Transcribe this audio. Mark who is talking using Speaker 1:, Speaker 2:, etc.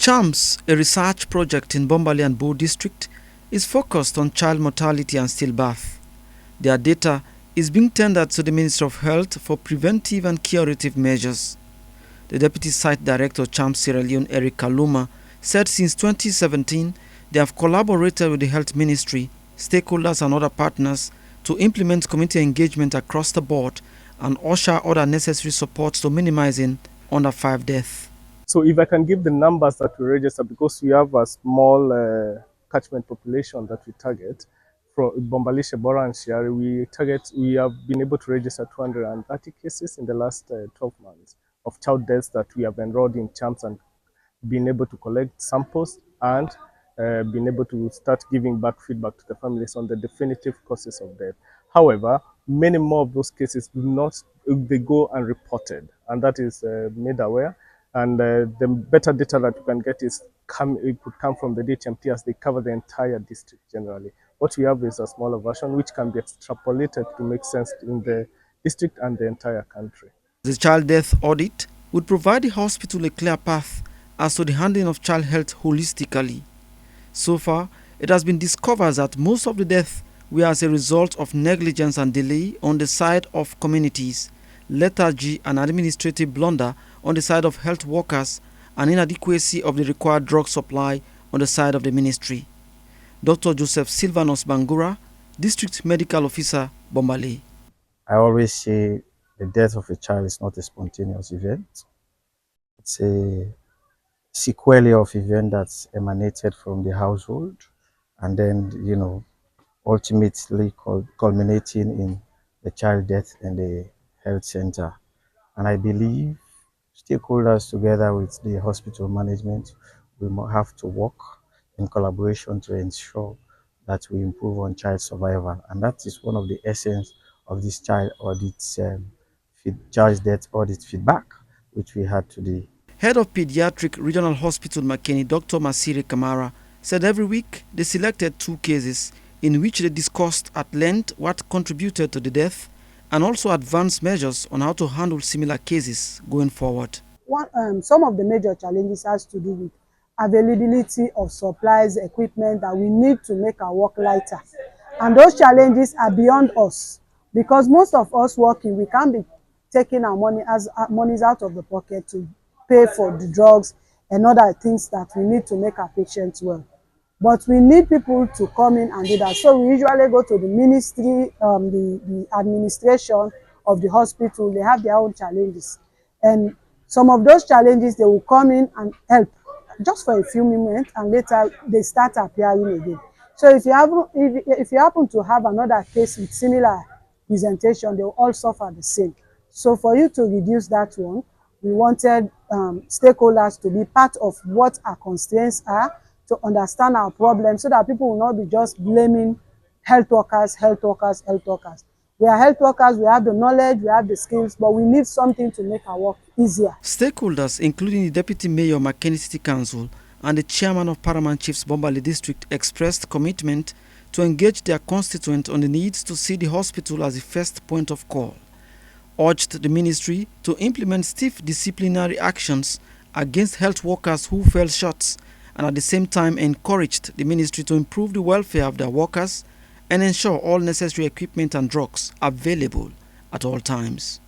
Speaker 1: CHAMPS, a research project in Bombali and Bo district, is focused on child mortality and stillbirth. Their data is being tendered to the Ministry of Health for preventive and curative measures. The Deputy Site Director of CHAMPS Sierra Leone, Eric Kaluma, said since 2017 they have collaborated with the Health Ministry, stakeholders and other partners to implement community engagement across the board and usher other necessary supports to minimizing under 5 deaths.
Speaker 2: So if I can give the numbers that we register, because we have a small catchment population that we target, from Bombali, Shebora and Shiari, we have been able to register 230 cases in the last 12 months of child deaths that we have enrolled in CHAMPS and been able to collect samples and been able to start giving back feedback to the families on the definitive causes of death. However, many more of those cases do not, they go unreported, and that is made aware. And the better data that you can get is it could come from the DHMT, as they cover the entire district generally. What we have is a smaller version which can be extrapolated to make sense in the district and the entire country.
Speaker 1: The Child Death Audit would provide the hospital a clear path as to the handling of child health holistically. So far, it has been discovered that most of the deaths were as a result of negligence and delay on the side of communities, lethargy and administrative blunder on the side of health workers, and inadequacy of the required drug supply on the side of the ministry. Dr. Joseph Silvanos Bangura, District Medical Officer, Bombali.
Speaker 3: I always say the death of a child is not a spontaneous event. It's a sequelae of event that's emanated from the household and then, ultimately culminating in the child death in the health center. And I believe stakeholders together with the hospital management will have to work in collaboration to ensure that we improve on child survival. And that is one of the essence of this child audits, child death audit feedback, which we had today.
Speaker 1: Head of Pediatric Regional Hospital Makeni, Dr. Masire Kamara, said every week they selected 2 cases in which they discussed at length what contributed to the death and also advanced measures on how to handle similar cases going forward.
Speaker 4: Some of the major challenges has to do with availability of supplies, equipment that we need to make our work lighter. And those challenges are beyond us, because most of us working, we can't be taking our monies out of the pocket to pay for the drugs and other things that we need to make our patients well. But we need people to come in and do that. So we usually go to the ministry, the administration of the hospital. They have their own challenges. And some of those challenges, they will come in and help just for a few minutes, and later they start appearing again. So if you happen to have another case with similar presentation, they will all suffer the same. So for you to reduce that one, we wanted stakeholders to be part of what our constraints are, to understand our problems, so that people will not be just blaming health workers. We are health workers, we have the knowledge, we have the skills, but we need something to make our work easier.
Speaker 1: Stakeholders, including the Deputy Mayor of Makeni City Council and the Chairman of Paramount Chiefs Bombali District, expressed commitment to engage their constituents on the needs to see the hospital as the first point of call, urged the ministry to implement stiff disciplinary actions against health workers who fell short, and at the same time encouraged the ministry to improve the welfare of their workers and ensure all necessary equipment and drugs available at all times.